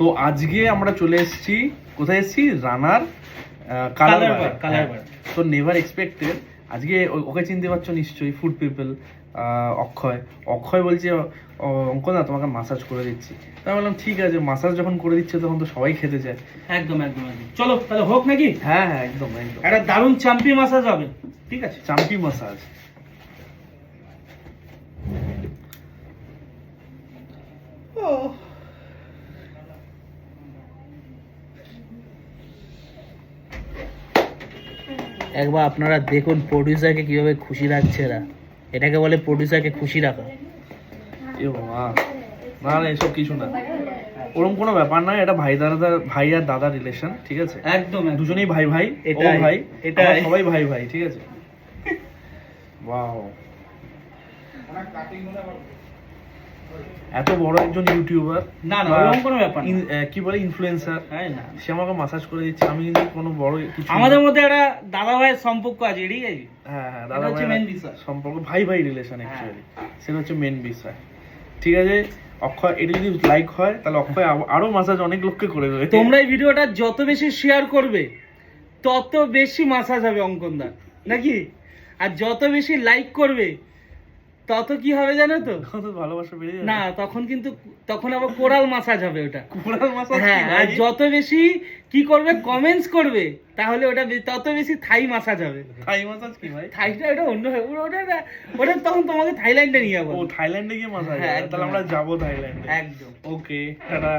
তো আজকে আমরা চলে এসেছি, কোথায় এসেছি? রানার কালারবার। তো নেভার এক্সপেক্টেড। আজকে ওকে চিনতে পারছো নিশ্চয়ই, ফুড পিপল, অক্ষয় বলছে অঙ্কন না তোমাকে মাসাজ করে দিচ্ছি। তাই বললাম ঠিক আছে, মাসাজ যখন করে দিচ্ছে তখন তো সবাই খেতে চায়। একদম একদম একদম, চলো তাহলে হোক নাকি? হ্যাঁ হ্যাঁ একদম একদম, একটা দারুণ চাম্পি মাসাজ হবে। ঠিক আছে, চাম্পি মাসাজ। একবার আপনারা দেখুন প্রডিউসারকে কিভাবে খুশি রাখছে এরা। এটাকে বলে প্রডিউসারকে খুশি রাখা। এ বাবা, না না এসব কিছু না, ওরকম কোনো ব্যাপার নয়। এটা ভাই আর দাদা রিলেশন, ঠিক আছে? একদম দুজনেই ভাই ভাই, এটাই, ও ভাই, এটাই। আমরা সবাই ভাই ভাই, ঠিক আছে? ওয়াও, এত বড় একজন ইউটিউবার, না না ওরকম কোনো ব্যাপার না। কি বলে ইনফ্লুয়েন্সার, হ্যাঁ না, সে আমাকে মাসাজ করে দিচ্ছে। আমি কিন্তু কোনো বড় কিছু না। আমাদের মধ্যে একটা দাদা ভাইয়ের সম্পর্ক আছে, ঠিক আছে? হ্যাঁ হ্যাঁ, এটা দাদা হচ্ছে ভাই main বিষয়। সম্পর্ক, ভাই ভাই রিলেশন হ্যাঁ। অ্যাকচুয়ালি, সেটা হচ্ছে মেন বিষয়। ঠিক আছে, অক্ষয় এটা যদি লাইক হয় তাহলে অক্ষয় আরো মাসাজ অনেক লোককে করে দেবে। তোমরা এই ভিডিওটা যত বেশি শেয়ার করবে তত বেশি মাসাজ হবে অঙ্কনদা, নাকি? আর যত বেশি লাইক করবে তত কি হবে জানো তো? কত ভালোবাসা বেড়ে যাবে। না তখন আবার কোরাল মাসাজ হবে ওটা। Coral massage? হ্যাঁ, আর যত বেশি কি করবে, কমেন্টস করবে, তাহলে ওটা তত বেশি থাই মাসাজ হবে। থাই মাসাজ কি ভাই? থাইটা ওটা অন্য ওটা তখন তোমাকে থাইল্যান্ডে নিয়ে যাবো। ও থাইল্যান্ডে গিয়ে মাসাজ? হ্যাঁ, তাহলে একদম। আমরা যাবো থাইল্যান্ডে। একদম। ওকে, টাটা।